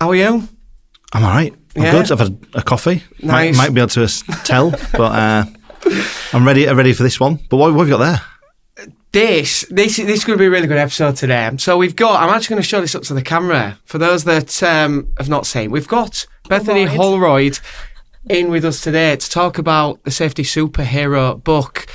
How are you? I'm all right. I'm good. I've had a coffee. Nice. Might be able to tell, but I'm ready for this one. But what have you got there? This is going to be a really good episode today. So I'm actually going to show this up to the camera. For those that have not seen, we've got Bethany Holroyd in with us today to talk about the Safety Superhero book.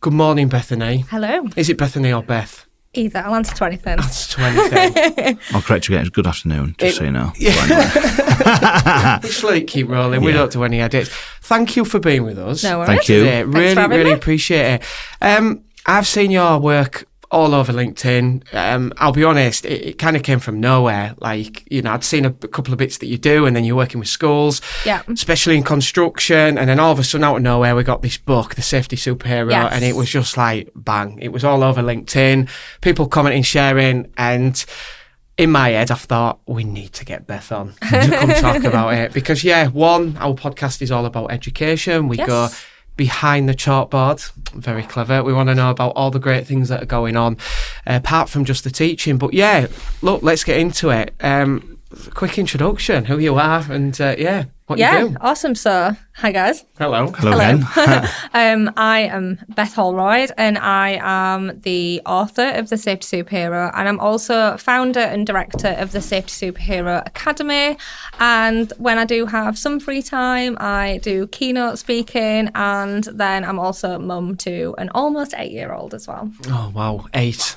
Good morning, Bethany. Hello. Is it Bethany or Beth? Either. I'll answer to anything. Answer to anything. I'll correct you again. It's good afternoon, so you know. Just let it keep rolling. We don't do any edits. Thank you for being with us. No worries. Thank you. Really appreciate it. I've seen your work all over LinkedIn. I'll be honest, it kind of came from nowhere. Like, I'd seen a couple of bits that you do, and then you're working with schools, especially in construction. And then all of a sudden, out of nowhere, we got this book, The Safety Superhero, and it was just like, bang. It was all over LinkedIn, people commenting, sharing, and in my head, I thought, we need to get Beth on to come talk about it. Because, our podcast is all about education. We go behind the chalkboard. Very clever. We want to know about all the great things that are going on, apart from just the teaching. But look, let's get into it. Quick introduction, who you are, and what you do. Awesome. So, hi guys. Hello. Hello. I am Beth Holroyd, and I am the author of The Safety Superhero, and I'm also founder and director of the Safety Superhero Academy. And when I do have some free time, I do keynote speaking, and then I'm also mum to an almost 8-year-old as well. Oh wow, 8.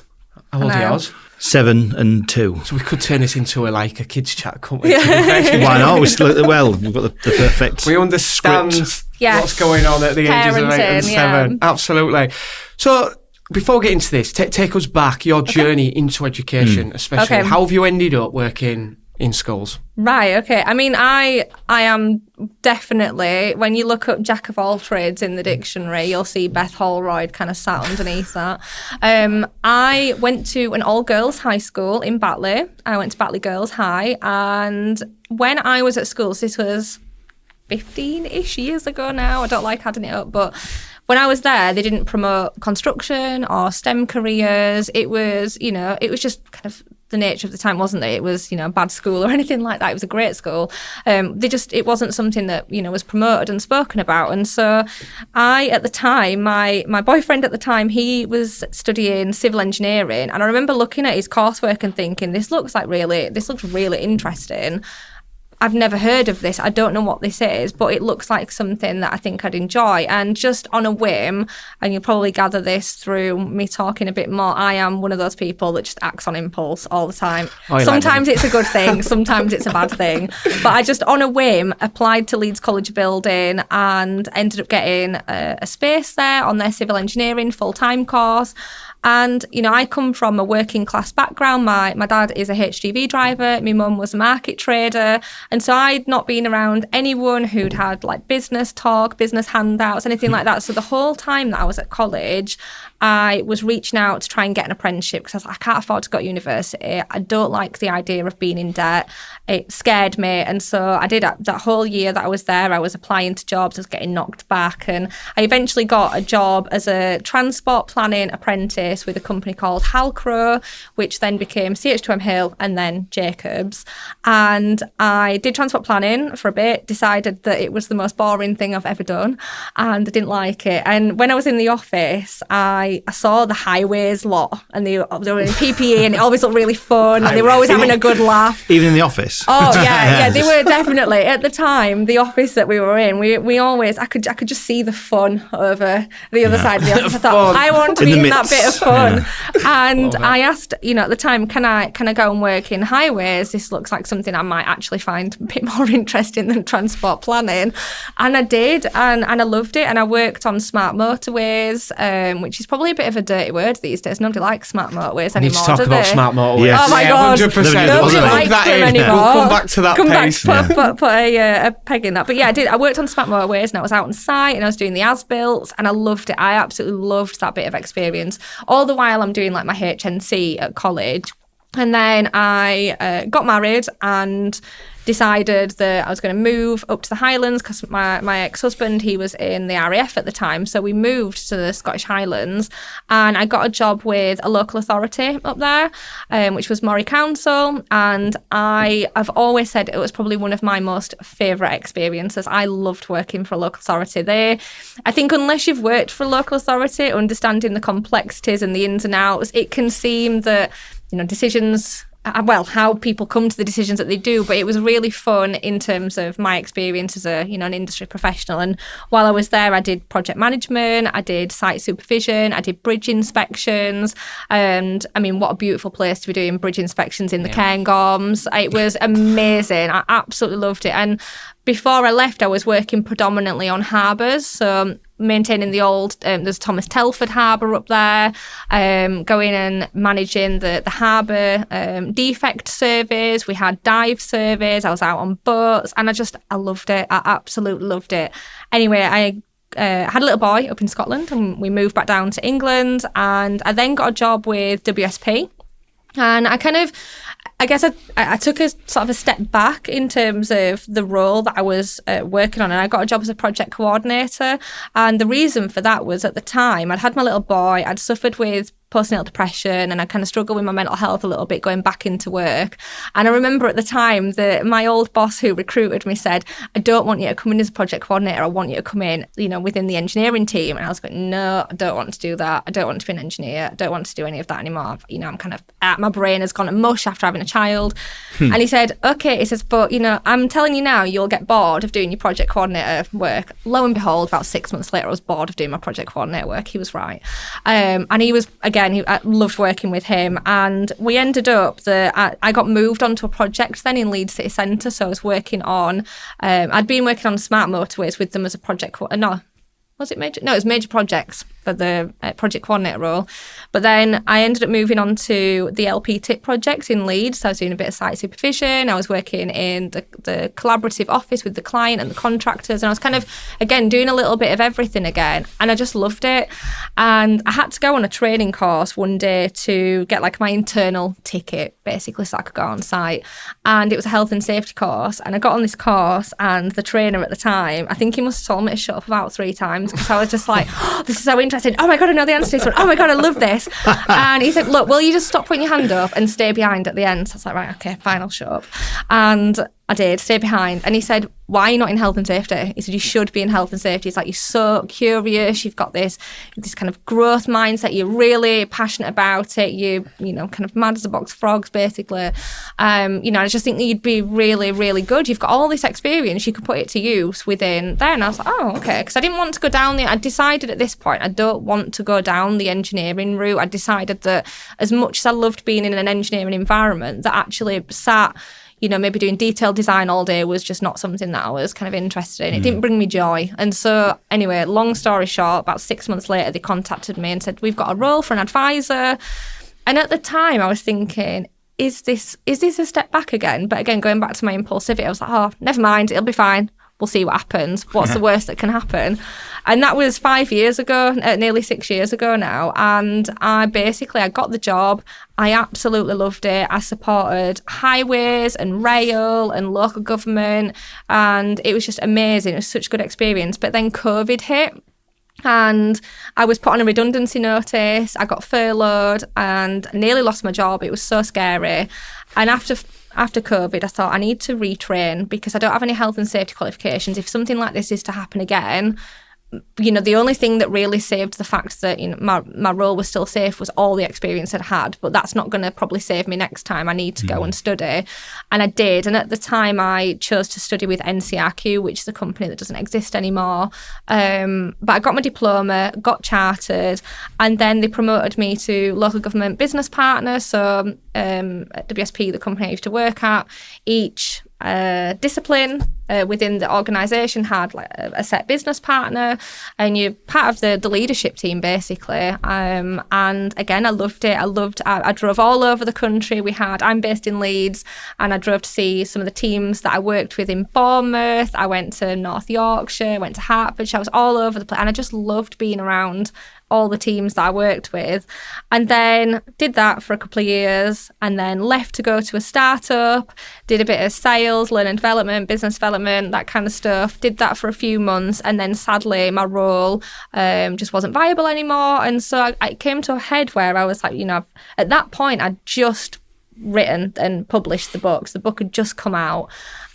How old are yours? 7 and 2. So we could turn this into a kids chat, couldn't we? Why not? We've got the perfect. We understand what's going on at the ages of 8 and 7. Absolutely. So before we get into this, take us back, your journey into education, especially. Okay. How have you ended up working in schools? Right, okay. I mean, I am definitely, when you look up Jack of all trades in the dictionary, you'll see Beth Holroyd kind of sat underneath that. I went to an all-girls high school in Batley. I went to Batley Girls High, and when I was at school, so this was 15-ish years ago now, I don't like adding it up, but when I was there, they didn't promote construction or STEM careers. It was, it was just kind of the nature of the time, wasn't it? It was, a bad school or anything like that. It was a great school. It wasn't something that, was promoted and spoken about. And so at the time, my boyfriend at the time, he was studying civil engineering. And I remember looking at his coursework and thinking, this looks really interesting. I've never heard of this. I don't know what this is, but it looks like something that I think I'd enjoy. And just on a whim, and you'll probably gather this through me talking a bit more, I am one of those people that just acts on impulse all the time. Sometimes it's a good thing, sometimes it's a bad thing. But I just, on a whim, applied to Leeds College Building and ended up getting a space there on their civil engineering full-time course. And, I come from a working class background. My dad is a HGV driver. My mum was a market trader. And so I'd not been around anyone who'd had business talk, business handouts, anything like that. So the whole time that I was at college, I was reaching out to try and get an apprenticeship because I was like, I can't afford to go to university. I don't like the idea of being in debt. It scared me. And so I did that whole year that I was there. I was applying to jobs. I was getting knocked back. And I eventually got a job as a transport planning apprentice with a company called Halcro, which then became CH2M Hill and then Jacobs. And I did transport planning for a bit, decided that it was the most boring thing I've ever done, and I didn't like it. And when I was in the office, I saw the highways lot, and they were in PPE, and it always looked really fun, and they were always having a good laugh. Even in the office? Oh, yeah, they were definitely. At the time, the office that we were in, we always, I could just see the fun over the other side of the office. I thought, I want to be in that bit of fun. And I asked, at the time, can I go and work in highways? This looks like something I might actually find a bit more interesting than transport planning. And I did, and I loved it. And I worked on smart motorways, which is probably a bit of a dirty word these days. Nobody likes smart motorways anymore, need to talk about smart motorways. Yes. Oh my God. 100%. Nobody likes them anymore. We'll come back to that pace. Put a peg in that. But yeah, I did. I worked on smart motorways, and I was out on site, and I was doing the as-built, and I loved it. I absolutely loved that bit of experience. All the while I'm doing my HNC at college, And then I got married and decided that I was going to move up to the Highlands because my ex-husband, he was in the RAF at the time. So we moved to the Scottish Highlands, and I got a job with a local authority up there, which was Moray Council. And I've always said it was probably one of my most favourite experiences. I loved working for a local authority. I think unless you've worked for a local authority, understanding the complexities and the ins and outs, it can seem that, decisions, how people come to the decisions that they do, but it was really fun in terms of my experience as an industry professional. And while I was there, I did project management, I did site supervision, I did bridge inspections. And I mean, what a beautiful place to be doing bridge inspections in the Cairngorms. It was amazing. I absolutely loved it. And before I left, I was working predominantly on harbours, so maintaining the old, there's Thomas Telford Harbour up there, going and managing the harbour defect surveys. We had dive surveys. I was out on boats, and I loved it. I absolutely loved it. Anyway, I had a little boy up in Scotland, and we moved back down to England, and I then got a job with WSP. And I guess I took a sort of a step back in terms of the role that I was working on, and I got a job as a project coordinator. And the reason for that was, at the time, I'd had my little boy, I'd suffered with postnatal depression, and I kind of struggled with my mental health a little bit going back into work. And I remember at the time that my old boss who recruited me said, I don't want you to come in as a project coordinator, I want you to come in, within the engineering team. And I was going, no, I don't want to do that. I don't want to be an engineer. I don't want to do any of that anymore. I'm kind of, my brain has gone to mush after having a child. And he said, okay, he says, but, I'm telling you now, you'll get bored of doing your project coordinator work. Lo and behold, about 6 months later, I was bored of doing my project coordinator work. He was right. And he was, again, I loved working with him, and we ended up that I got moved onto a project then in Leeds City Centre. So I was working on, I'd been working on smart motorways with them as a project. Was it major? No, it was major projects for the project coordinator role. But then I ended up moving on to the LP TIP projects in Leeds. So I was doing a bit of site supervision. I was working in the collaborative office with the client and the contractors. And I was kind of, again, doing a little bit of everything again. And I just loved it. And I had to go on a training course one day to get like my internal ticket, basically, so I could go on site. And it was a health and safety course. And I got on this course, and the trainer at the time, I think he must have told me to shut up about 3 times, because I was just like, oh, this is so interesting. Oh my God, I know the answer to this one. Oh my God, I love this. And he said, look, will you just stop putting your hand up and stay behind at the end? So I was like, right, okay, fine, I'll shut up. And I did, stay behind. And he said, why are you not in health and safety? He said, you should be in health and safety. It's like, you're so curious, you've got this kind of growth mindset, you're really passionate about it, you kind of mad as a box of frogs, basically. I just think that you'd be really, really good. You've got all this experience, you could put it to use within there. And I was like, oh, okay. Because I didn't want to go down I decided at this point, I don't want to go down the engineering route. I decided that as much as I loved being in an engineering environment, that actually sat, maybe doing detailed design all day was just not something that I was kind of interested in. It didn't bring me joy. And so anyway, long story short, about 6 months later, they contacted me and said, we've got a role for an advisor. And at the time I was thinking, is this a step back again? But again, going back to my impulsivity, I was like, oh, never mind, it'll be fine. We'll see what happens. What's the worst that can happen? And that was 5 years ago, nearly 6 years ago now. And I got the job. I absolutely loved it. I supported highways and rail and local government. And it was just amazing. It was such a good experience. But then COVID hit. And I was put on a redundancy notice. I got furloughed and nearly lost my job. It was so scary. And after COVID, I thought I need to retrain because I don't have any health and safety qualifications. If something like this is to happen again, the only thing that really saved the fact that my role was still safe was all the experience I'd had, but that's not going to probably save me next time. I need to go and study. And I did. And at the time I chose to study with NCRQ, which is a company that doesn't exist anymore. But I got my diploma, got chartered, and then they promoted me to local government business partner. So at WSP, the company I used to work at, each discipline within the organisation had like a set business partner, and you're part of the leadership team basically. And again, I loved it. I drove all over the country. I'm based in Leeds, and I drove to see some of the teams that I worked with in Bournemouth. I went to North Yorkshire, went to Hertfordshire. I was all over the place, and I just loved being around all the teams that I worked with. And then did that for a couple of years, and then left to go to a startup, did a bit of sales, learning development, business development, that kind of stuff. Did that for a few months, and then sadly my role just wasn't viable anymore. And so I came to a head where I was like, at that point I'd just written and published the book. So the book had just come out,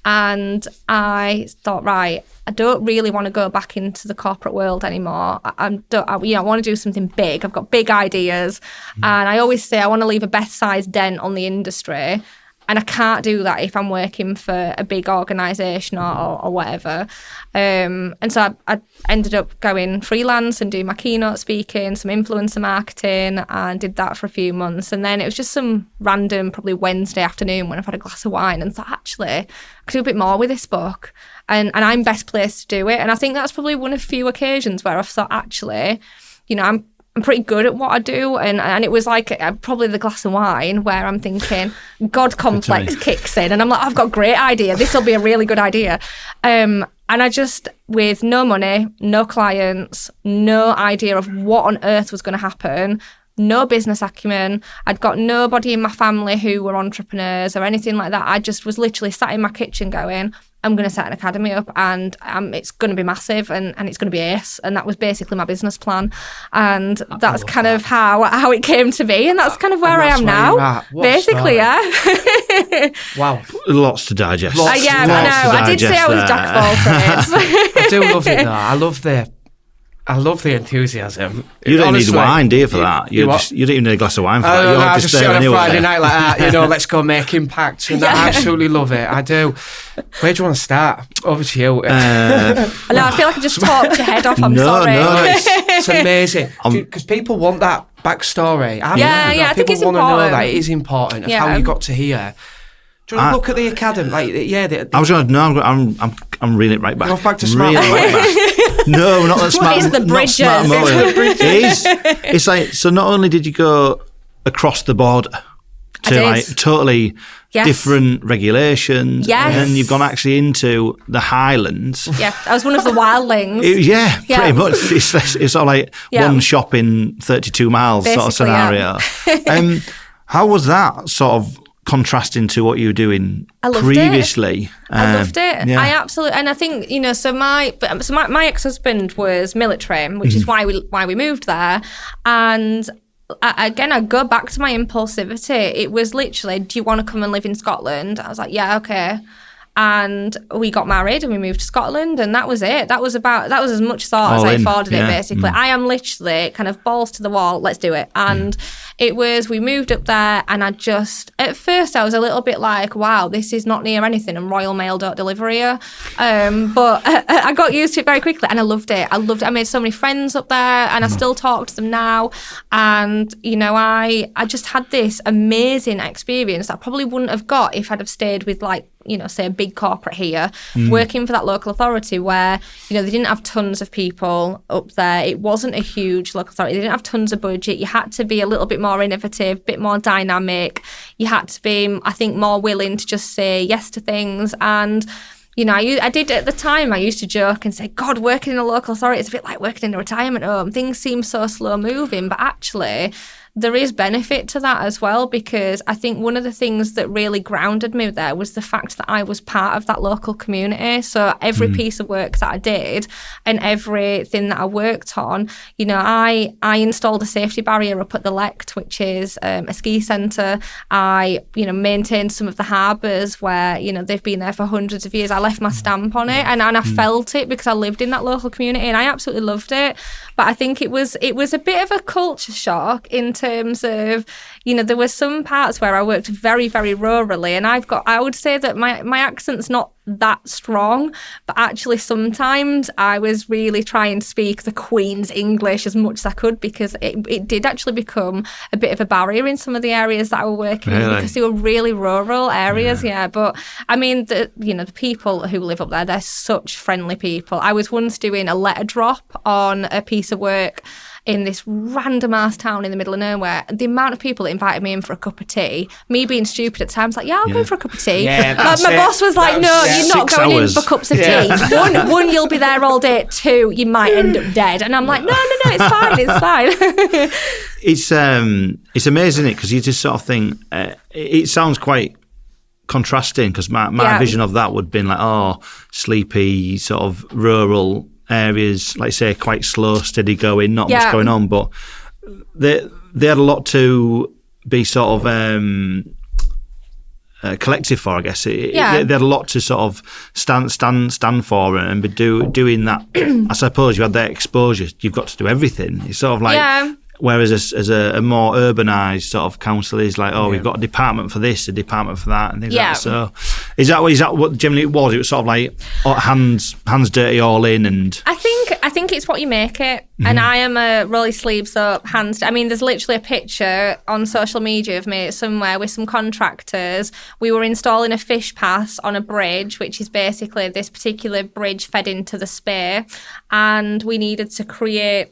and I thought, right, I don't really want to go back into the corporate world anymore. I want to do something big. I've got big ideas, and I always say I want to leave a best-sized dent on the industry. And I can't do that if I'm working for a big organisation or whatever. And so I ended up going freelance and doing my keynote speaking, some influencer marketing, and did that for a few months. And then it was just some random, probably Wednesday afternoon when I've had a glass of wine, and thought, actually, I could do a bit more with this book. And I'm best placed to do it. And I think that's probably one of few occasions where I've thought, actually, I'm pretty good at what I do, and it was like probably the glass of wine where I'm thinking God complex kicks in, and I'm like, I've got a great idea, this will be a really good idea, and I just, with no money, no clients, no idea of what on earth was going to happen, no business acumen, I'd got nobody in my family who were entrepreneurs or anything like that. I just was literally sat in my kitchen going, I'm going to set an academy up, and it's going to be massive, and it's going to be ace. And that was basically my business plan. And that's kind of how it came to be. And that's kind of where I am now. Basically, yeah. Wow. Lots to digest. I know. I did say I was jack of all trades. I do love it though. I love the enthusiasm. You don't need wine, do you, for that? You don't even need a glass of wine for that. I'll just sit on a Friday night like that, let's go make impact. And I absolutely love it. I do. Where do you want to start? Over to you. I feel like I just talked your head off. I'm sorry. No, it's amazing. Because people want that backstory. I think it's important. People want to know that it is important of how you got to here. Do you want to look at the academy? I was going to. I'm reeling it right back. You're off back to smart. No, not that smart. It's the bridges. It is. It's like, so not only did you go across the border to like totally different regulations, and then you've gone actually into the Highlands. Yeah, I was one of the wildlings. Pretty much. It's all like one shop in 32 miles basically, sort of scenario. How was that sort of contrasting to what you were doing previously? I loved it. I absolutely, and I think so my ex-husband was military, which is why we moved there, and I go back to my impulsivity. It was literally, do you want to come and live in Scotland? I was like, yeah, okay. And we got married and we moved to Scotland, and that was it. That was as much thought as I afforded it, basically. I am literally kind of balls to the wall, let's do it. And we moved up there, and at first I was a little bit like, wow, this is not near anything, and Royal Mail don't deliver here. But I got used to it very quickly, and I loved it. I made so many friends up there, and I still talk to them now. And, I just had this amazing experience that I probably wouldn't have got if I'd have stayed with say a big corporate here, working for that local authority where, they didn't have tons of people up there. It wasn't a huge local authority. They didn't have tons of budget. You had to be a little bit more innovative, a bit more dynamic. You had to be, I think, more willing to just say yes to things. And, I did at the time, I used to joke and say, God, working in a local authority is a bit like working in a retirement home. Things seem so slow moving, but actually there is benefit to that as well, because I think one of the things that really grounded me there was the fact that I was part of that local community. So every piece of work that I did and everything that I worked on, I installed a safety barrier up at the Lect, which is a ski centre. I, maintained some of the harbours where, they've been there for hundreds of years. I left my stamp on it, and I felt it because I lived in that local community, and I absolutely loved it. But I think it was a bit of a culture shock into terms of, there were some parts where I worked very, very rurally, and I would say that my accent's not that strong, but actually sometimes I was really trying to speak the Queen's English as much as I could, because it did actually become a bit of a barrier in some of the areas that I was working in, because they were really rural areas. But I mean, the people who live up there, they're such friendly people. I was once doing a letter drop on a piece of work in this random ass town in the middle of nowhere. The amount of people that invited me in for a cup of tea, me being stupid at times, like, I'll go for a cup of tea. My boss was like, no, you're not going in for cups of tea. One, you'll be there all day. Two, you might end up dead. And I'm like, no, it's fine. It's amazing, isn't it? Because you just sort of think, it sounds quite contrasting, because my vision of that would have been like, sleepy, sort of rural areas, like say, quite slow, steady going, not much going on, but they had a lot to be sort of collective for, I guess. They had a lot to sort of stand for, and be doing that. I suppose you had that exposure. You've got to do everything. It's sort of like. Whereas as a more urbanised sort of council is like, we've got a department for this, a department for that, and things like that. So is that what generally it was? It was sort of like hands dirty, all in, and I think it's what you make it. And I am a rolly sleeves up, hands. I mean, there's literally a picture on social media of me somewhere with some contractors. We were installing a fish pass on a bridge, which is basically this particular bridge fed into the spare, and we needed to create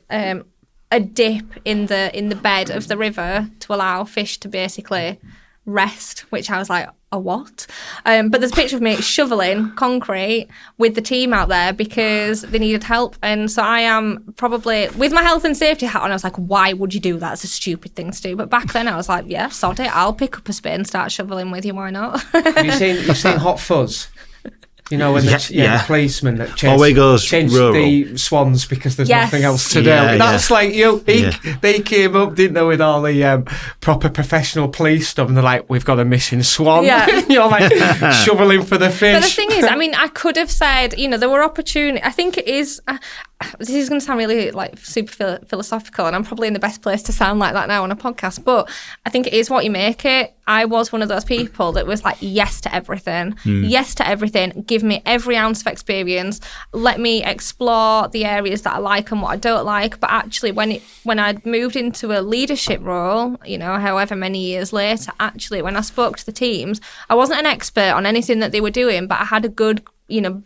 a dip in the bed of the river to allow fish to basically rest, which I was like, a what? But there's a picture of me shoveling concrete with the team out there because they needed help. And so I am probably, with my health and safety hat on, I was like, why would you do that? It's a stupid thing to do. But back then I was like, yeah, sod it. I'll pick up a spade and start shoveling with you. Why not? Have you seen Hot Fuzz? When the policeman that changed the swans because there's nothing else to do. That's like they came up, didn't they, with all the proper professional police stuff, and they're like, we've got a missing swan. You're like shoveling for the fish. But the thing is, I mean, I could have said, there were opportunities. I think it is. This is going to sound really like super philosophical, and I'm probably in the best place to sound like that now on a podcast, but I think it is what you make it. I was one of those people that was like, yes to everything. Yes to everything. Give me every ounce of experience. Let me explore the areas that I like and what I don't like. But actually, when I moved into a leadership role, however many years later, actually, when I spoke to the teams, I wasn't an expert on anything that they were doing, but I had a good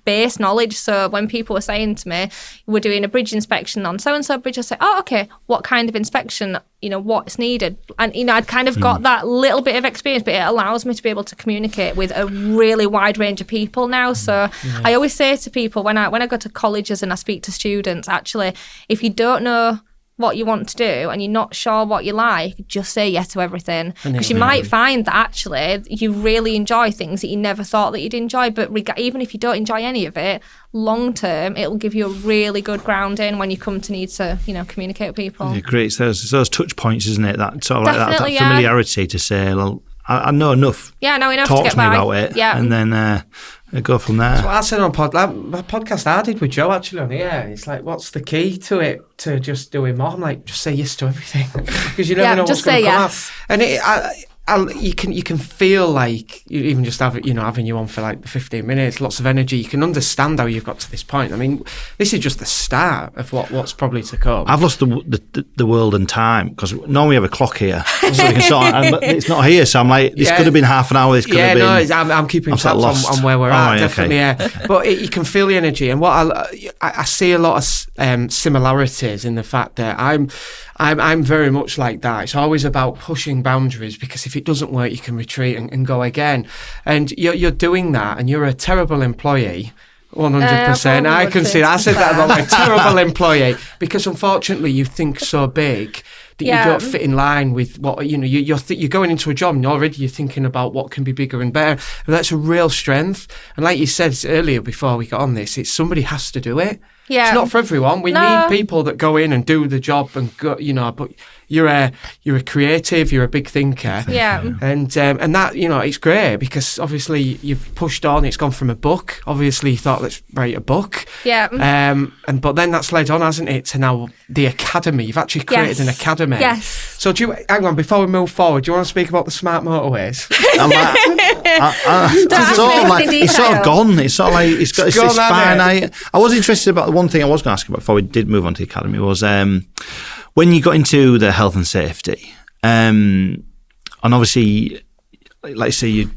base knowledge. So when people were saying to me, we're doing a bridge inspection on so-and-so bridge, I say, okay, what kind of inspection, what's needed? And, I'd kind of got that little bit of experience, but it allows me to be able to communicate with a really wide range of people now. So I always say to people when I go to colleges and I speak to students, actually, if you don't know what you want to do and you're not sure what you like, just say yes to everything, because you might find that actually you really enjoy things that you never thought that you'd enjoy. But even if you don't enjoy any of it, long term it'll give you a really good grounding when you come to need to communicate with people. Great. So those touch points, isn't it, that sort of like that familiarity to say, well, I know enough. Know enough Talk to get me by. About it, and then go from there. That's what I said on my podcast I did with Joe actually on here. It's like, what's the key to it, to just doing more? I'm like, just say yes to everything, because you never know what's going to come out. And you can feel like, even just having you on for like 15 minutes, lots of energy. You can understand how you've got to this point. I mean, this is just the start of what's probably to come. I've lost the world and time, because normally we have a clock here, so we can sort of, it's not here. So I'm like, this could have been half an hour. This could have been. I'm keeping tabs on where we're at. Definitely, yeah. But you can feel the energy, and what I see a lot of similarities in the fact that I'm very much like that. It's always about pushing boundaries, because if it doesn't work, you can retreat and go again. And you're doing that, and you're a terrible employee. 100%. I can see that. I said that about my terrible employee, because unfortunately you think so big that you don't fit in line with what you're going into a job, and already you're thinking about what can be bigger and better. And that's a real strength. And like you said earlier before we got on this, it's somebody has to do it. Yeah. It's not for everyone. We need people that go in and do the job and go, but you're a creative, you're a big thinker. Yeah. And that, it's great because obviously you've pushed on. It's gone from a book. Obviously you thought, let's write a book. Yeah. But then that's led on, hasn't it, to now the academy. You've actually created an academy. Yes. So hang on, before we move forward, do you want to speak about the smart motorways? It's sort of gone. It's sort of like it's got this finite. I was interested about the one thing I was going to ask about before we did move on to the academy was when you got into the health and safety, and obviously, like I say, you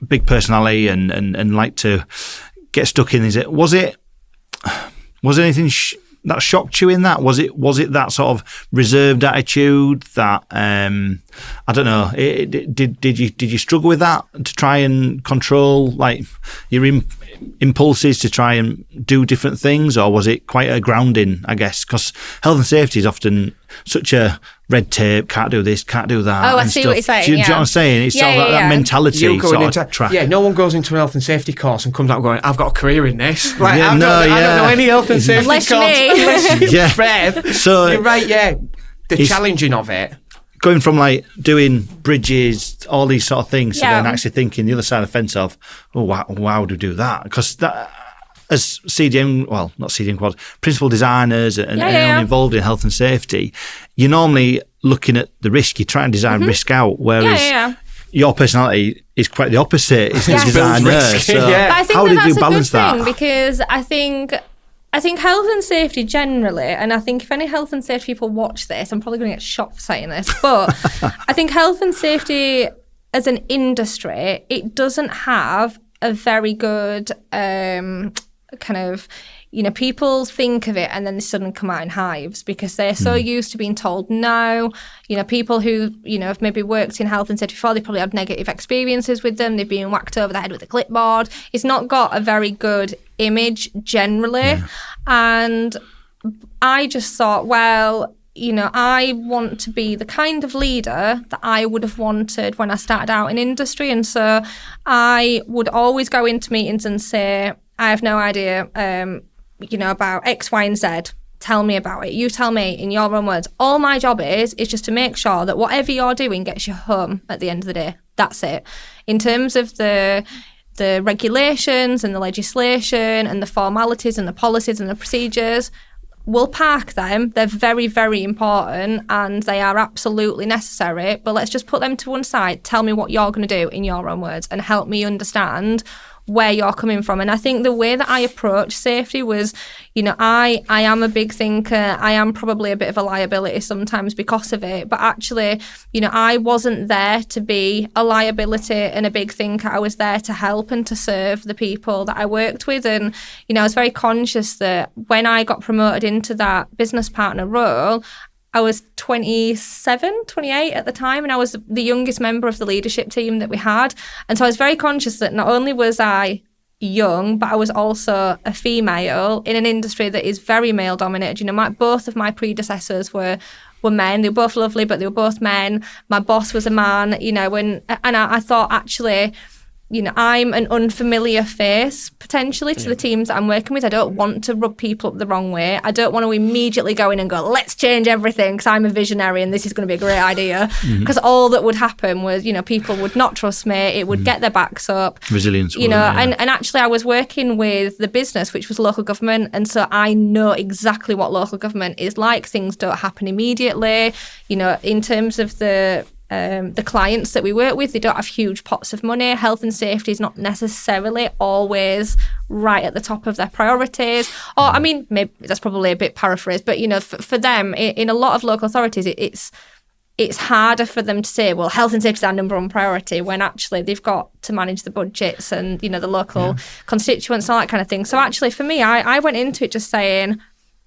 big personality and like to get stuck in. Was it anything that shocked you in that? Was it that sort of reserved attitude that I don't know? Did you struggle with that to try and control like your impulses to try and do different things, or was it quite a grounding? I guess because health and safety is often such a red tape. Can't do this, can't do that. Oh, I see what you're saying. Do you know what I'm saying? It's sort of that mentality. No one goes into an health and safety course and comes out going, "I've got a career in this." Like, I don't know any health and safety course unless Rev. So you're right. Yeah, the challenging of it. Going from like doing bridges, all these sort of things, to then actually thinking the other side of the fence of, oh, why would we do that? Because that, as principal designers and anyone involved in health and safety, you're normally looking at the risk. You try and design risk out, whereas your personality is quite the opposite. It's a designer. So but I think that's a good thing because I think health and safety generally, and I think if any health and safety people watch this, I'm probably going to get shot for saying this, but I think health and safety as an industry, it doesn't have a very good kind of, people think of it and then they suddenly come out in hives because they're so used to being told no. People who, have maybe worked in health and safety before, they probably had negative experiences with them. They've been whacked over the head with a clipboard. It's not got a very good image generally. Yeah. And I just thought, well, I want to be the kind of leader that I would have wanted when I started out in industry. And so I would always go into meetings and say, I have no idea, about X, Y, and Z. Tell me about it. You tell me in your own words. All my job is just to make sure that whatever you're doing gets you home at the end of the day. That's it. In terms of the regulations and the legislation and the formalities and the policies and the procedures, we'll park them. They're very, very important and they are absolutely necessary. But let's just put them to one side. Tell me what you're going to do in your own words and help me understand where you're coming from. And I think the way that I approach safety was, I am a big thinker. I am probably a bit of a liability sometimes because of it. But actually, I wasn't there to be a liability and a big thinker. I was there to help and to serve the people that I worked with. And, I was very conscious that when I got promoted into that business partner role, I was 27, 28 at the time, and I was the youngest member of the leadership team that we had. And so I was very conscious that not only was I young, but I was also a female in an industry that is very male dominated. Both of my predecessors were men. They were both lovely, but they were both men. My boss was a man, and I thought actually, I'm an unfamiliar face potentially to the teams that I'm working with. I don't want to rub people up the wrong way. I don't want to immediately go in and go, let's change everything because I'm a visionary and this is going to be a great idea. Because all that would happen was, people would not trust me. It would get their backs up. Resilience. And actually I was working with the business, which was local government. And so I know exactly what local government is like. Things don't happen immediately. In terms of the clients that we work with, they don't have huge pots of money. Health and safety is not necessarily always right at the top of their priorities. Or, maybe that's probably a bit paraphrased, but, for them, in a lot of local authorities, it's harder for them to say, well, health and safety is our number one priority, when actually they've got to manage the budgets and, the local constituents and all that kind of thing. So actually, for me, I went into it just saying,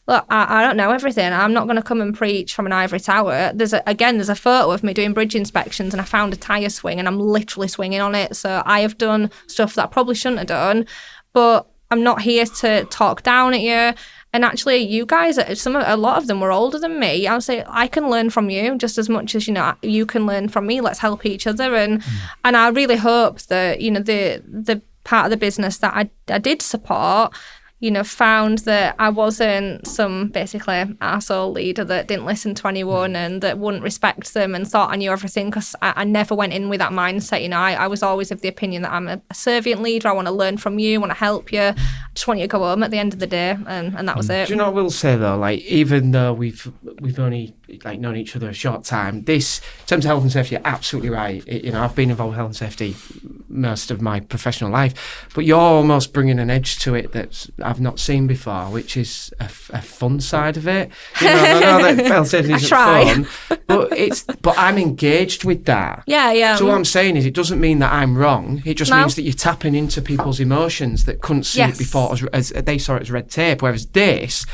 look, I don't know everything. I'm not going to come and preach from an ivory tower. There's a photo of me doing bridge inspections and I found a tyre swing and I'm literally swinging on it. So I have done stuff that I probably shouldn't have done, but I'm not here to talk down at you. And actually, you guys, a lot of them were older than me. I'll say, I can learn from you just as much as, you can learn from me. Let's help each other. And I really hope that, the part of the business that I did support, found that I wasn't some basically arsehole leader that didn't listen to anyone and that wouldn't respect them and thought I knew everything, because I never went in with that mindset. I was always of the opinion that I'm a servient leader. I want to learn from you, I want to help you. I just want you to go home at the end of the day, and that was it. Do you know what I will say though? Like, even though we've only known each other a short time, this, in terms of health and safety, you're absolutely right. I've been involved with health and safety most of my professional life, but you're almost bringing an edge to it that I've not seen before, which is a fun side of it. I know that health and safety isn't fun, but I'm engaged with that. Yeah. So what I'm saying is, it doesn't mean that I'm wrong. It just means that you're tapping into people's emotions that couldn't see it before, as they saw it as red tape. Whereas this,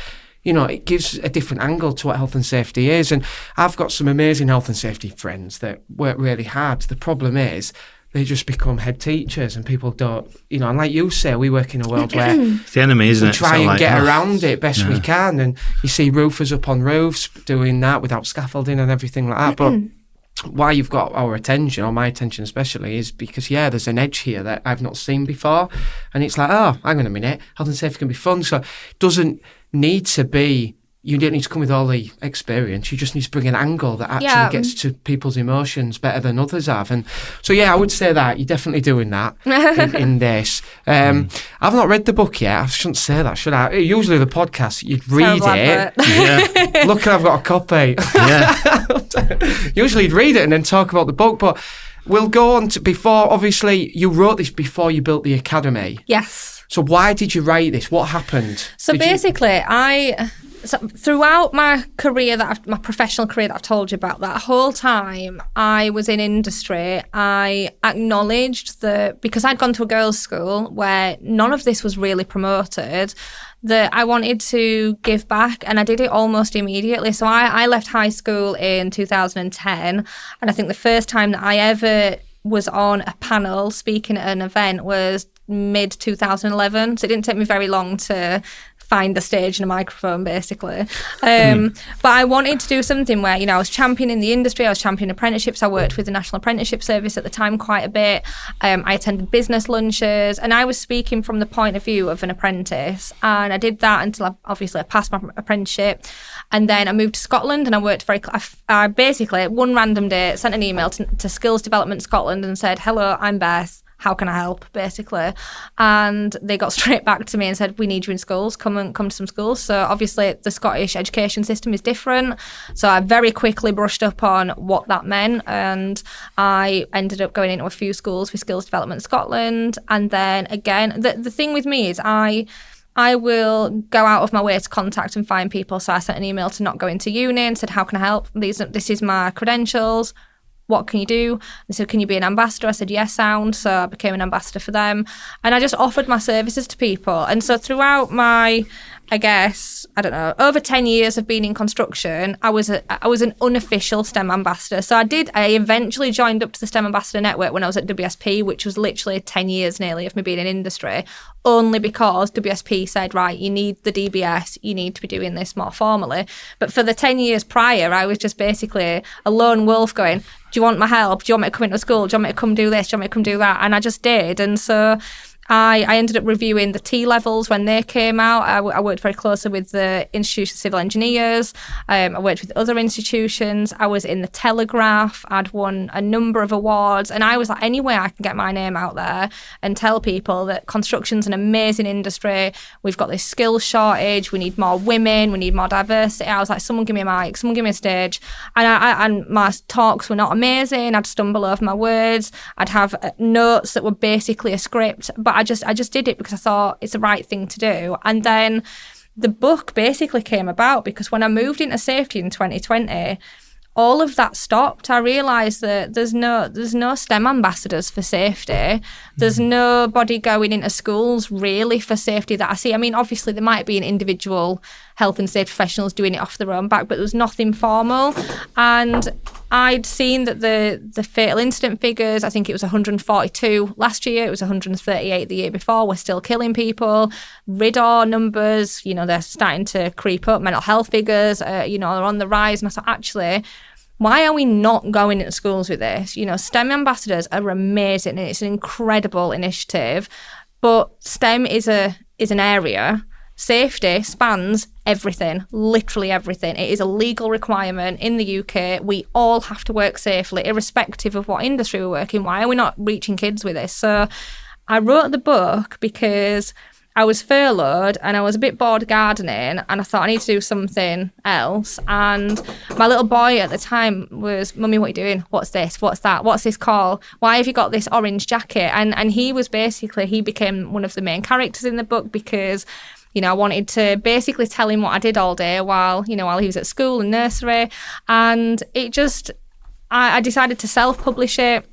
it gives a different angle to what health and safety is. And I've got some amazing health and safety friends that work really hard. The problem is, they just become head teachers, and people don't, and like you say, we work in a world where it's the enemy, isn't it? We try and get around it best we can. And you see roofers up on roofs doing that without scaffolding and everything like that. But why you've got our attention, or my attention especially, is because, there's an edge here that I've not seen before. And it's like, oh, hang on a minute, health and safety can be fun. So it doesn't need to be, you don't need to come with all the experience. You just need to bring an angle that actually gets to people's emotions better than others have. And so, I would say that you're definitely doing that in this. I've not read the book yet. I shouldn't say that, should I? Usually the podcast, you'd read it. Yeah. Look, I've got a copy. Yeah. Usually you'd read it and then talk about the book. But we'll go on to, before, obviously, you wrote this before you built the academy. Yes. So why did you write this? What happened? So basically, So throughout my career, my professional career that I've told you about, that whole time I was in industry, I acknowledged that because I'd gone to a girls' school where none of this was really promoted, that I wanted to give back, and I did it almost immediately. So I left high school in 2010, and I think the first time that I ever was on a panel speaking at an event was mid-2011. So it didn't take me very long to find a stage and a microphone, basically. But I wanted to do something where, I was championing the industry, I was championing apprenticeships. I worked with the National Apprenticeship Service at the time quite a bit. I attended business lunches, and I was speaking from the point of view of an apprentice. And I did that until I passed my apprenticeship. And then I moved to Scotland, and I worked I basically, one random day, sent an email to Skills Development Scotland and said, "Hello, I'm Beth. How can I help?" basically. And they got straight back to me and said, "We need you in schools, come to some schools." So obviously the Scottish education system is different. So I very quickly brushed up on what that meant, and I ended up going into a few schools with Skills Development Scotland. And then again, the thing with me is I will go out of my way to contact and find people. So I sent an email to Not Going to Uni and said, "How can I help? This is my credentials. What can you do?" They said, "Can you be an ambassador?" I said, "Yes, sound." So I became an ambassador for them. And I just offered my services to people. And so throughout my, over 10 years of being in construction, I was an unofficial STEM ambassador. So I eventually joined up to the STEM Ambassador Network when I was at WSP, which was literally 10 years nearly of me being in industry, only because WSP said, right, you need the DBS, you need to be doing this more formally. But for the 10 years prior, I was just basically a lone wolf going, "Do you want my help? Do you want me to come into school? Do you want me to come do this? Do you want me to come do that?" And I just did. And so I ended up reviewing the T levels when they came out. I worked very closely with the Institute of Civil Engineers. I worked with other institutions. I was in the Telegraph. I'd won a number of awards. And I was like, any way I can get my name out there and tell people that construction's an amazing industry. We've got this skills shortage. We need more women. We need more diversity. I was like, someone give me a mic. Someone give me a stage. And my talks were not amazing. I'd stumble over my words. I'd have notes that were basically a script. But I just did it because I thought it's the right thing to do. And then the book basically came about because when I moved into safety in 2020, all of that stopped. I realised that there's no STEM ambassadors for safety. There's nobody going into schools really for safety that I see. I mean, obviously there might be an individual health and safety professionals doing it off their own back, but there was nothing formal. And I'd seen that the fatal incident figures, I think it was 142 last year, it was 138 the year before, we're still killing people. RIDDOR numbers, they're starting to creep up. Mental health figures, are on the rise. And I thought, actually, why are we not going into schools with this? STEM ambassadors are amazing and it's an incredible initiative, but STEM is an area safety spans everything, literally everything. It is a legal requirement in the UK. We all have to work safely, irrespective of what industry we work in. Why are we not reaching kids with this? So I wrote the book because I was furloughed and I was a bit bored gardening, and I thought I need to do something else. And my little boy at the time was, "Mummy, what are you doing? What's this? What's that? What's this called? Why have you got this orange jacket?" And he became one of the main characters in the book because, you know, I wanted to basically tell him what I did all day while he was at school and nursery. And I decided to self-publish it,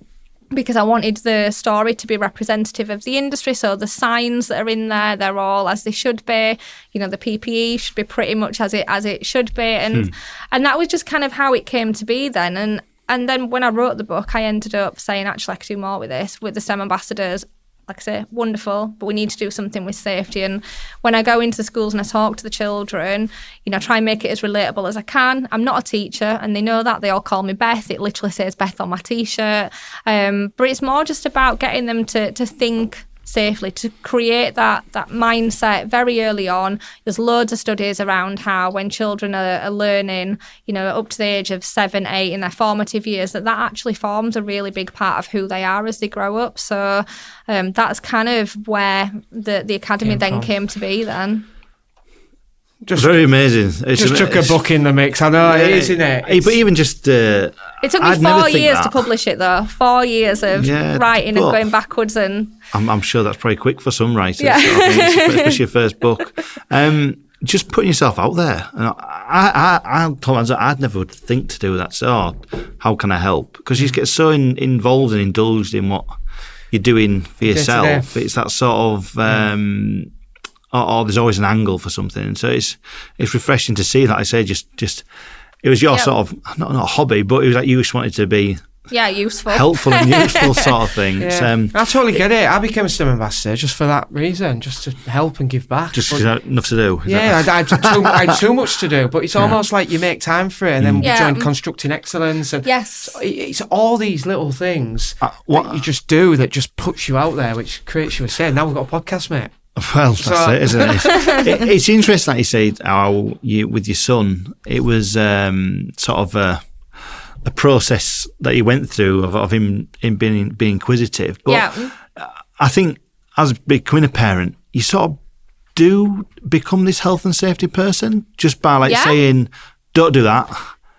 because I wanted the story to be representative of the industry. So the signs that are in there, they're all as they should be. You know, the PPE should be pretty much as it should be. And that was just kind of how it came to be then. And then when I wrote the book, I ended up saying, actually, I could do more with this, with the STEM ambassadors. Like I say, wonderful, but we need to do something with safety. And when I go into the schools and I talk to the children, you know, I try and make it as relatable as I can. I'm not a teacher, and they know that. They all call me Beth. It literally says Beth on my T-shirt. But it's more just about getting them to think safely, to create that mindset very early on. There's loads of studies around how when children are learning, you know, up to the age of 7, 8 in their formative years, that actually forms a really big part of who they are as they grow up. So that's kind of where the academy came to be then. Just very amazing. Just took a book in the mix. I know it is, isn't it? But even just... it took me 4 years to publish it, though. 4 years of writing and going backwards. And I'm sure that's pretty quick for some writers, especially your first book. Just putting yourself out there. I'd never would think to do that. So how can I help? Because you get so involved and indulged in what you're doing for yourself. It's that sort of... Or there's always an angle for something, and so it's refreshing to see that. I say just it was your sort of not a hobby, but it was like you just wanted to be useful, helpful and useful sort of thing. I totally get it. I became a STEM ambassador just for that reason, just to help and give back. Just enough to do. I had too much to do, but it's almost like you make time for it, and then we joined Constructing Excellence, and it's all these little things that you just do that just puts you out there, which creates you a say. Now we've got a podcast, mate. Well, that's it, isn't it? It's interesting that you say how with your son, it was sort of a process that you went through of him being inquisitive. But I think as becoming a parent, you sort of do become this health and safety person just by saying, "Don't do that."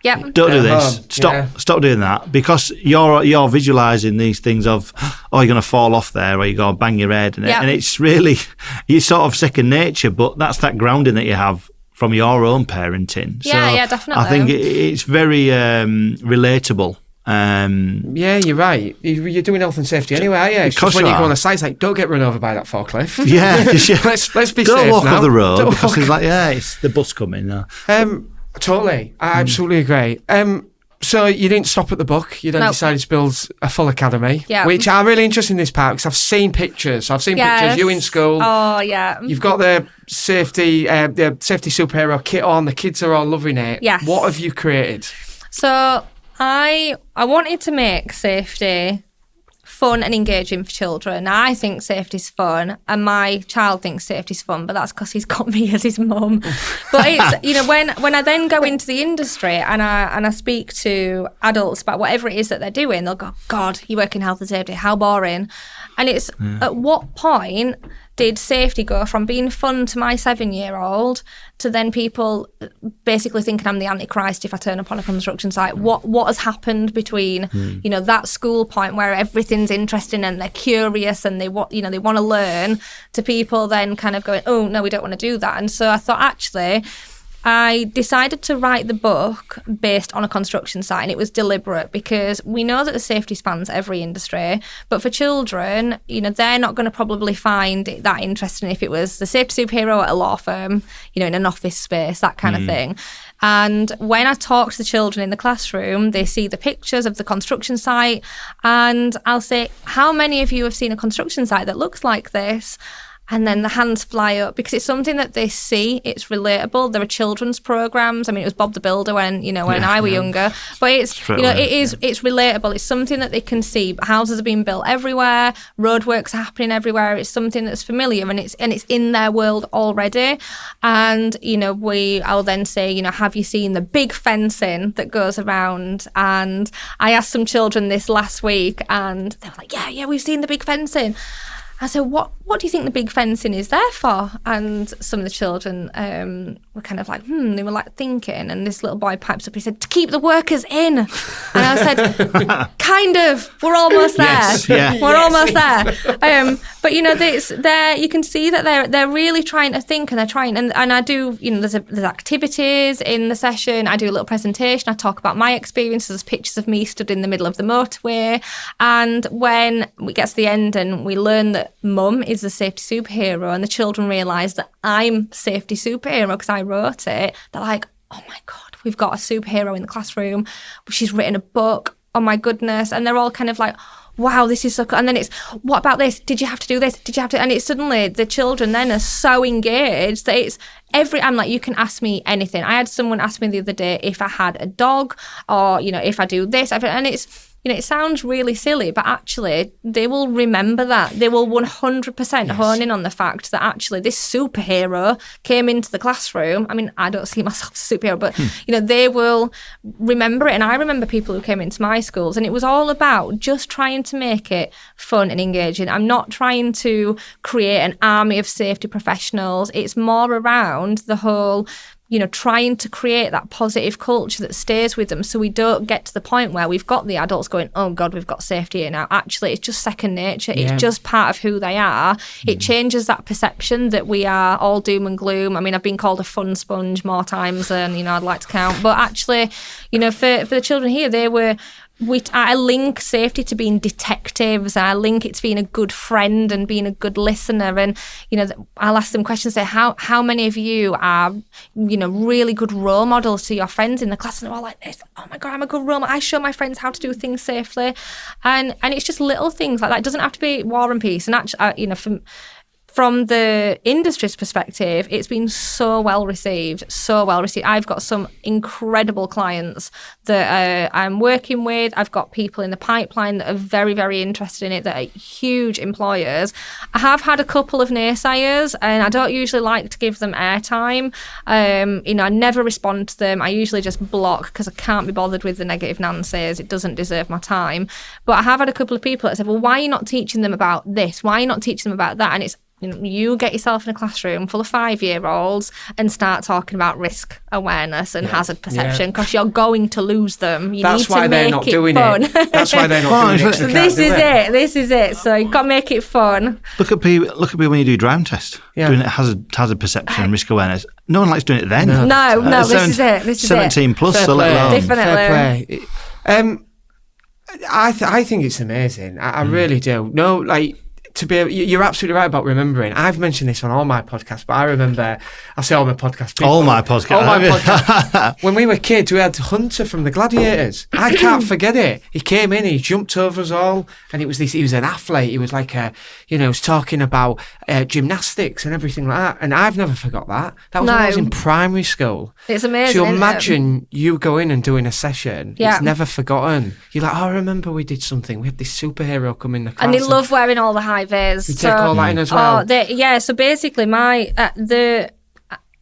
Don't do this. Stop doing that, because you're visualising these things of, you're going to fall off there, or you're going to bang your head, and it's really, it's sort of second nature, but that's that grounding that you have from your own parenting. So definitely. I think it's very relatable. You're right. You're doing health and safety anyway, are you? It's just when you go on a site, it's like, don't get run over by that forklift. Let's be safe now. Don't walk off the road, because it's like, it's the bus coming now. Totally. I absolutely agree. So you didn't stop at the book. You then decided to build a full academy, which I'm really interested in this part, because I've seen pictures. I've seen pictures you in school. Oh, yeah. You've got the safety superhero kit on. The kids are all loving it. Yes. What have you created? So I wanted to make safety fun and engaging for children. I think safety's fun, and my child thinks safety's fun, but that's because he's got me as his mum. But it's, you know, when I then go into the industry and I speak to adults about whatever it is that they're doing, they'll go, "God, you work in health and safety, how boring." And it's at what point did safety go from being fun to my 7-year-old to then people basically thinking I'm the Antichrist if I turn up on a construction site? What has happened between you know, that school point where everything's interesting and they're curious and they want to learn, to people then kind of going, "Oh no, we don't want to do that." And so I thought, actually, I decided to write the book based on a construction site, and it was deliberate because we know that the safety spans every industry, but for children, you know, they're not going to probably find it that interesting if it was the safety superhero at a law firm, you know, in an office space, that kind of thing. And when I talk to the children in the classroom, they see the pictures of the construction site, and I'll say, "How many of you have seen a construction site that looks like this?" and then the hands fly up, because it's something that they see. It's relatable. There are children's programs. I mean, it was Bob the Builder when I were younger, but it's it's relatable. It's something that they can see. Houses are being built everywhere. Roadworks are happening everywhere. It's something that's familiar, and it's in their world already. And I'll then say, have you seen the big fencing that goes around? And I asked some children this last week, and they were like, yeah, we've seen the big fencing. I said, what do you think the big fencing is there for? And some of the children were kind of like, they were like thinking. And this little boy pipes up, he said, to keep the workers in. And I said, kind of, we're almost there. Yes, yeah. We're almost there. But it's there. You can see that they're really trying to think, and they're trying. And I do, there's activities in the session. I do a little presentation. I talk about my experiences. There's pictures of me stood in the middle of the motorway. And when we get to the end and we learn that Mum is the safety superhero, and the children realise that I'm safety superhero because I wrote it, they're like, oh my God, we've got a superhero in the classroom. She's written a book. Oh my goodness. And they're all kind of like, wow, this is so cool. And then it's, what about this? Did you have to do this? Did you have to? And it's suddenly the children then are so engaged that it's I'm like, you can ask me anything. I had someone ask me the other day if I had a dog, or, if I do this. And it's, it sounds really silly, but actually they will remember that. They will 100% hone in on the fact that actually this superhero came into the classroom. I mean, I don't see myself as a superhero, but, they will remember it. And I remember people who came into my schools, and it was all about just trying to make it fun and engaging. I'm not trying to create an army of safety professionals. It's more around the whole trying to create that positive culture that stays with them, so we don't get to the point where we've got the adults going, oh God, we've got safety here now. Actually, it's just second nature. Yeah. It's just part of who they are. It changes that perception that we are all doom and gloom. I mean, I've been called a fun sponge more times than, I'd like to count. But actually, for the children here, they were... I link safety to being detectives. I link it to being a good friend and being a good listener. And, I'll ask them questions, say, how many of you are, really good role models to your friends in the class? And they're all like this, oh my God, I'm a good role model. I show my friends how to do things safely. And it's just little things like that. It doesn't have to be War and Peace. And actually, from the industry's perspective, it's been so well received. I've got some incredible clients that I'm working with. I've got people in the pipeline that are very, very interested in it, that are huge employers. I have had a couple of naysayers, and I don't usually like to give them airtime. I never respond to them. I usually just block, because I can't be bothered with the negative Nancy's. It doesn't deserve my time. But I have had a couple of people that said, well, why are you not teaching them about this? Why are you not teaching them about that? And it's, you get yourself in a classroom full of 5-year-olds and start talking about risk awareness and hazard perception, because you're going to lose them. That's why they're not doing it. That's why they're not doing it. So this is it. So you've got to make it fun. Look at me when you do driving test, doing it hazard perception and risk awareness. No one likes doing it then. No, this is it. 17 plus, so let alone. Definitely. I think it's amazing. I really do. No, like, you're absolutely right about remembering. I've mentioned this on all my podcasts, but I remember, I say all my podcasts. All my podcasts. When we were kids, we had Hunter from the Gladiators. I can't forget it. He came in, he jumped over us all, and he was an athlete. He was like he was talking about gymnastics and everything like that. And I've never forgot that. That was when I was in primary school. It's amazing. So imagine you go in and doing a session. Yeah. It's never forgotten. You're like, I remember we did something. We had this superhero come in the class. And they love wearing all the high vis. You take all that in as well. So basically the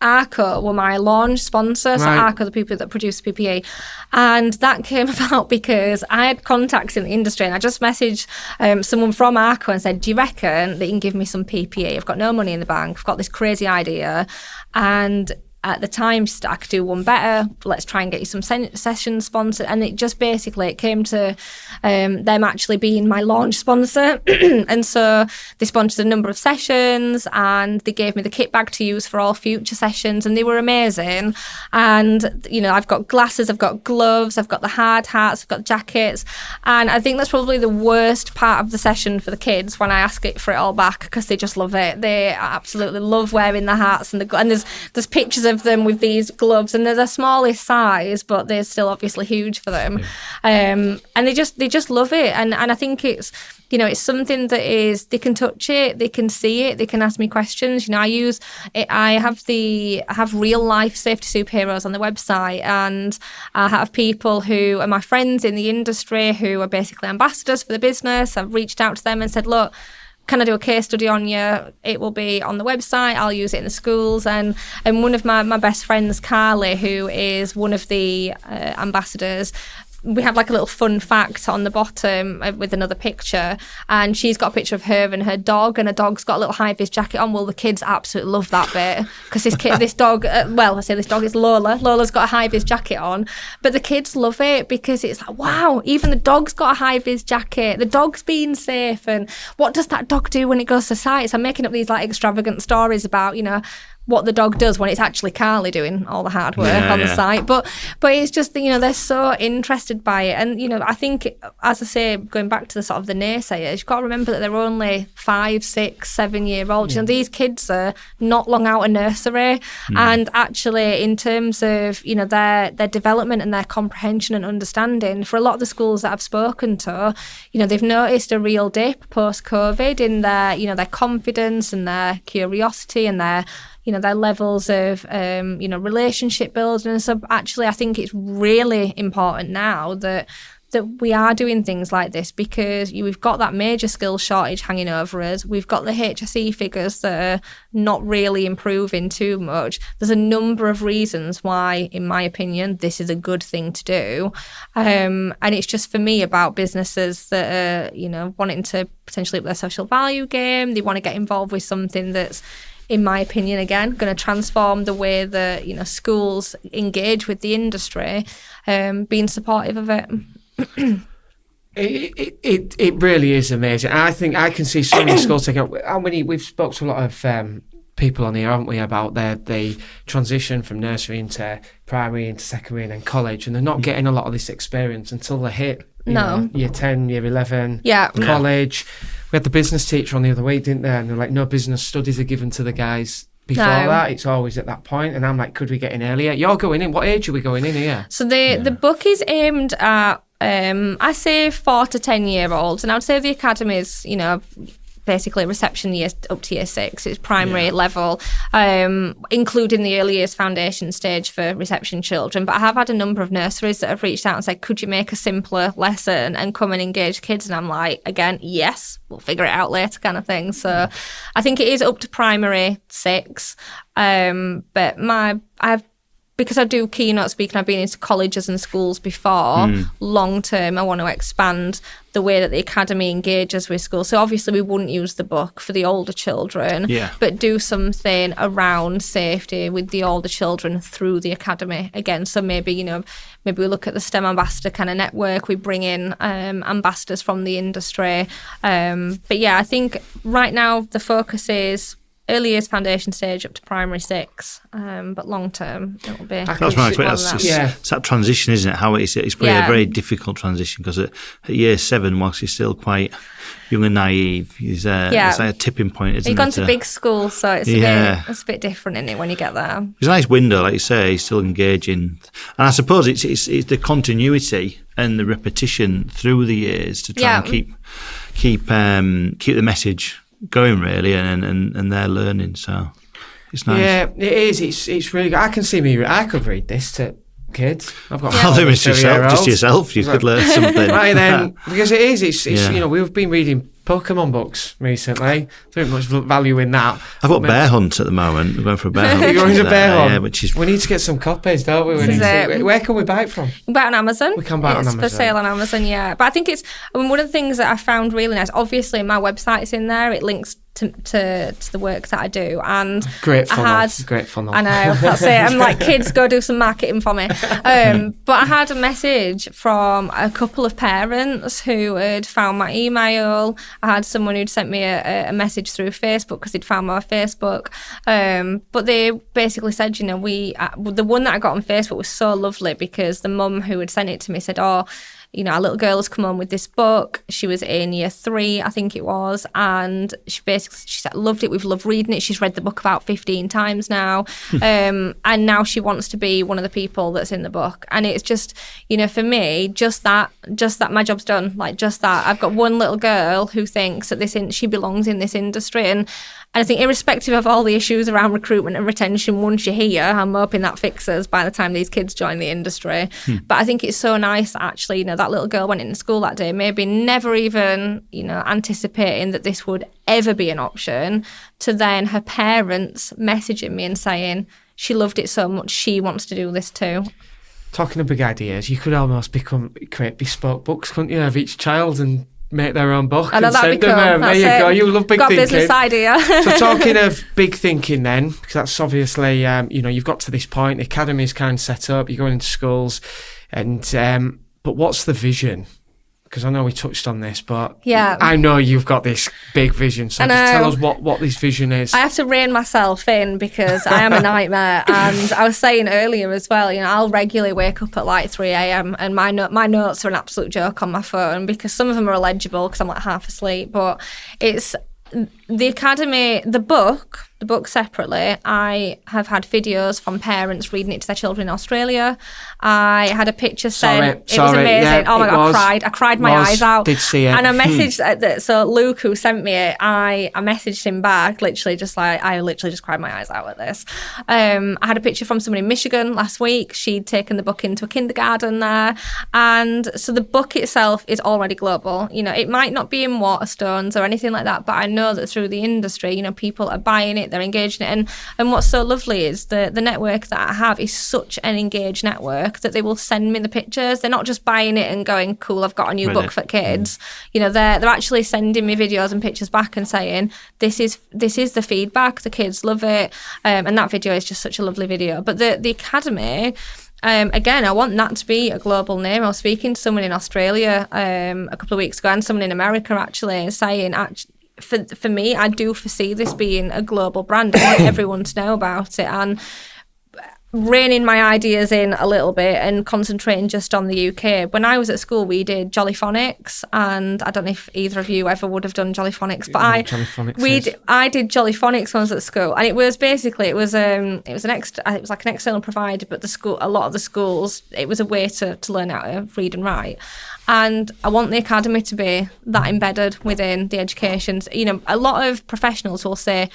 Arco were my launch sponsor. So Arco, the people that produce PPE. And that came about because I had contacts in the industry, and I just messaged someone from Arco and said, do you reckon that you can give me some PPE? I've got no money in the bank. I've got this crazy idea. And at the time, I could do one better. Let's try and get you some sessions sponsored. And it just basically, it came to them actually being my launch sponsor. And so they sponsored a number of sessions, and they gave me the kit bag to use for all future sessions. And they were amazing. And, I've got glasses, I've got gloves, I've got the hard hats, I've got jackets. And I think that's probably the worst part of the session for the kids when I ask it for it all back, because they just love it. They absolutely love wearing the hats. And there's pictures of of them with these gloves, and they're the smallest size, but they're still obviously huge for them. And they just love it. And I think it's, you know, it's something that is, they can touch it, they can see it, they can ask me questions. You know, I have real life safety superheroes on the website, and I have people who are my friends in the industry who are basically ambassadors for the business. I've reached out to them and said, look, can I do a case study on you? It will be on the website. I'll use it in the schools. And one of my best friends, Carly, who is one of the ambassadors, we have like a little fun fact on the bottom with another picture, and she's got a picture of her and her dog, and her dog's got a little high-vis jacket on. Well, the kids absolutely love that bit because this dog, I say this dog is Lola. Lola's got a high-vis jacket on, but the kids love it because it's like, wow, even the dog's got a high-vis jacket. The dog's being safe, and what does that dog do when it goes to sites? I'm making up these like extravagant stories about, you know, what the dog does when it's actually Carly doing all the hard work on the site. But it's just, you know, they're so interested by it. And, you know, I think, as I say, going back to the sort of the naysayers, you've got to remember that they're only 5, 6, 7 year olds. You know, these kids are not long out of nursery. And actually, in terms of, you know, their development and their comprehension and understanding, for a lot of the schools that I've spoken to, you know, they've noticed a real dip post-COVID in their, you know, their confidence and their curiosity and their, you know, their levels of, you know, relationship building. And so actually, I think it's really important now that we are doing things like this, because we've got that major skills shortage hanging over us. We've got the HSE figures that are not really improving too much. There's a number of reasons why, in my opinion, this is a good thing to do. And it's just, for me, about businesses that are, you know, wanting to potentially up their social value game. They want to get involved with something that's, in my opinion, again, going to transform the way that, you know, schools engage with the industry, being supportive of it. It really is amazing. I think I can see so many schools taking up. How many? We've spoke to a lot of people on here, haven't we, about the transition from nursery into primary, into secondary, and then college, and they're not getting a lot of this experience until they hit year 10, year 11, college. We had the business teacher on the other week, didn't they? And they're like, no business studies are given to the guys before that. It's always at that point. And I'm like, could we get in earlier? You're going in. What age are we going in here? So the book is aimed at, I say 4 to 10 year olds. And I would say the academy is, you know, basically reception year up to year 6. It's primary level, including the early years foundation stage for reception children. But I have had a number of nurseries that have reached out and said, could you make a simpler lesson and come and engage kids? And I'm like, again, yes, we'll figure it out later, kind of thing. So I think it is up to primary 6. But because I do keynote speaking, I've been into colleges and schools before. Long term, I want to expand the way that the academy engages with schools. So obviously we wouldn't use the book for the older children, but do something around safety with the older children through the academy again. So maybe, you know, maybe we look at the STEM ambassador kind of network. We bring in ambassadors from the industry. But yeah, I think right now the focus is early years foundation stage up to primary 6, but long term it will be. That's my experience. It's that transition, isn't it? How it's probably a very difficult transition, because at year 7, whilst he's still quite young and naive, it's like a tipping point, isn't it? You've gone to big school, so it's a bit different, isn't it, when you get there? It's a nice window, like you say. He's still engaging, and I suppose it's the continuity and the repetition through the years to try and keep the message going, really, and they're learning, so it's nice. Yeah, it is. It's really good. I can see I could read this to kids. I've got just yourself. You could learn something. Right then, because it is. It's you know, we've been reading Pokemon books recently. There isn't much value in that. I've got Bear Hunt at the moment. We're going for a Bear Hunt. You're going to Bear Hunt? Yeah, which is... We need to get some copies, don't we? Where can we buy it from? We buy it on Amazon. We can buy it on Amazon. It's for sale on Amazon, yeah. But I think it's... I mean, one of the things that I found really nice, obviously my website's in there. It links to the work that I do, and great funnel. I know, that's it. I'm like, kids, go do some marketing for me. But I had a message from a couple of parents who had found my email. I had someone who'd sent me a message through Facebook because he'd found my Facebook. But they basically said, you know, the one that I got on Facebook was so lovely, because the mum who had sent it to me said, our little girl has come on with this book. She was in year 3, I think it was, and she said, loved it. We've loved reading it. She's read the book about 15 times now, and now she wants to be one of the people that's in the book. And it's just, for me, just that my job's done. Like, just that. I've got one little girl who thinks that she belongs in this industry, and I think irrespective of all the issues around recruitment and retention, once you're here, I'm hoping that fixes by the time these kids join the industry. But I think it's so nice that actually, that little girl went into school that day, maybe never even, anticipating that this would ever be an option, to then her parents messaging me and saying she loved it so much, she wants to do this too. Talking of big ideas, you could almost create bespoke books, couldn't you, of eeach child and make their own book and send them them. There you go. You love big thinking. Got a business idea. So talking of big thinking then, because that's obviously, you've got to this point, the academy's kind of set up, you're going into schools, and but what's the vision? Because I know we touched on this, but I know you've got this big vision. So just tell us what this vision is. I have to rein myself in because I am a nightmare. And I was saying earlier as well, I'll regularly wake up at like 3 a.m. and my notes are an absolute joke on my phone because some of them are illegible because I'm like half asleep. But it's the academy, the book separately. I have had videos from parents reading it to their children in Australia. I had a picture sent. It was amazing. Yeah, oh my God, I cried my eyes out. Did see it. And I messaged, so Luke, who sent me it, I messaged him back, I literally just cried my eyes out at this. I had a picture from someone in Michigan last week. She'd taken the book into a kindergarten there. And so the book itself is already global. It might not be in Waterstones or anything like that, but I know that through the industry, people are buying it, they're engaged in it. And what's so lovely is the network that I have is such an engaged network that they will send me the pictures. They're not just buying it and going, cool, I've got a new book for kids. They're actually sending me videos and pictures back and saying, this is the feedback, the kids love it. And that video is just such a lovely video. But the academy, again, I want that to be a global name. I was speaking to someone in Australia a couple of weeks ago, and someone in America actually saying, for me, I do foresee this being a global brand. I want everyone to know about it, and reining my ideas in a little bit and concentrating just on the UK. When I was at school, we did Jollyphonics, and I don't know if either of you ever would have done Jollyphonics, but I did Jollyphonics when I was at school, and it was like an external provider, but a lot of the schools, it was a way to learn how to read and write. And I want the academy to be that embedded within the education. A lot of professionals will say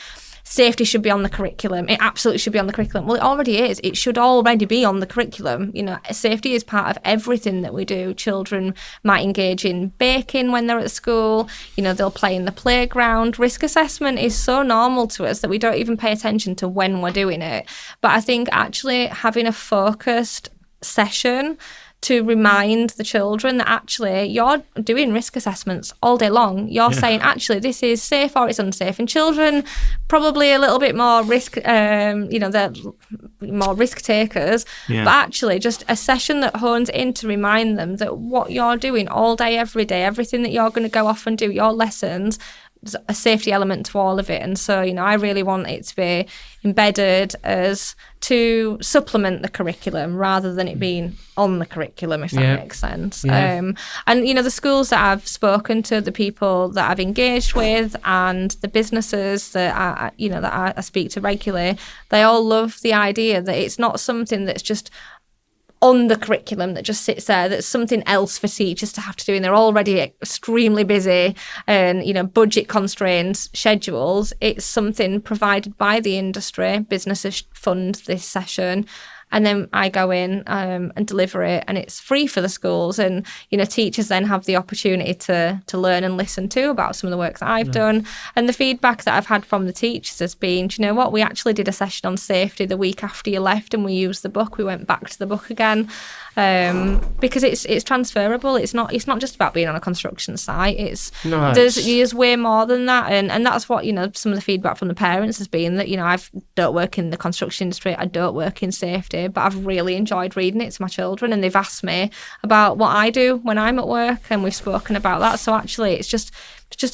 safety should be on the curriculum. It absolutely should be on the curriculum. Well, it already is. It should already be on the curriculum. Safety is part of everything that we do. Children might engage in baking when they're at school. They'll play in the playground. Risk assessment is so normal to us that we don't even pay attention to when we're doing it. But I think actually having a focused session to remind the children that actually you're doing risk assessments all day long. You're saying, actually, this is safe or it's unsafe. And children probably a little bit more risk, they're more risk takers. Yeah. But actually just a session that hones in to remind them that what you're doing all day, every day, everything that you're going to go off and do, your lessons, there's a safety element to all of it. And so, I really want it to be embedded as to supplement the curriculum rather than it being on the curriculum, if that makes sense. Yeah. And the schools that I've spoken to, the people that I've engaged with, and the businesses that I speak to regularly, they all love the idea that it's not something that's just on the curriculum that just sits there, that's something else for teachers to have to do, and they're already extremely busy and budget constraints, schedules. It's something provided by the industry. Businesses fund this session, and then I go in and deliver it, and it's free for the schools. And teachers then have the opportunity to learn and listen to about some of the work that I've done. And the feedback that I've had from the teachers has been, do you know what, we actually did a session on safety the week after you left, and we used the book. We went back to the book again. Because it's transferable. It's not just about being on a construction site. There's way more than that, and that's what some of the feedback from the parents has been, that I don't work in the construction industry, I don't work in safety, but I've really enjoyed reading it to my children, and they've asked me about what I do when I'm at work, and we've spoken about that. So actually it's just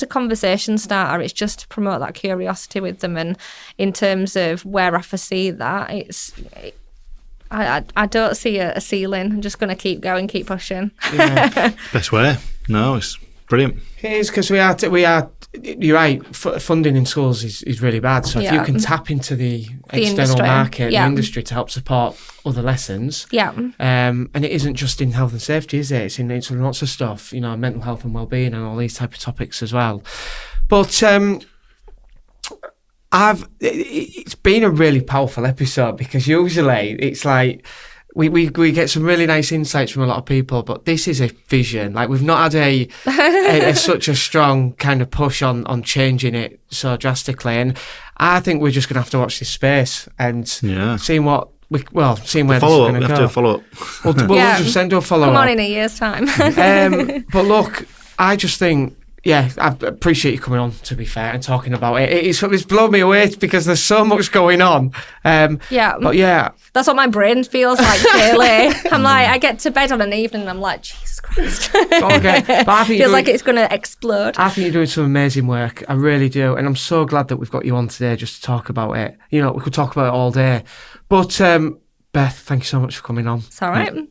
a conversation starter. It's just to promote that curiosity with them, and in terms of where I foresee that, I don't see a ceiling. I'm just going to keep going, keep pushing. Yeah. Best way. No, it's brilliant. It is, because we are. You're right. Funding in schools is really bad. So if you can tap into the external industry. market, the industry, to help support other lessons, and it isn't just in health and safety, is it? It's in lots of stuff. Mental health and well-being and all these type of topics as well. But it's been a really powerful episode, because usually it's like we get some really nice insights from a lot of people, but this is a vision. Like, we've not had such a strong kind of push on changing it so drastically, and I think we're just going to have to watch this space and seeing where this is going to go. We have to do a follow-up. We'll just send a follow-up. Come on in a year's time. But look, I just think, I appreciate you coming on, to be fair, and talking about it. It's blown me away, because there's so much going on. But that's what my brain feels like daily. I'm like, I get to bed on an evening and I'm like, Jesus Christ. Okay. But I think feels like it's going to explode. I think you're doing some amazing work. I really do. And I'm so glad that we've got you on today just to talk about it. We could talk about it all day. But Beth, thank you so much for coming on. It's all right.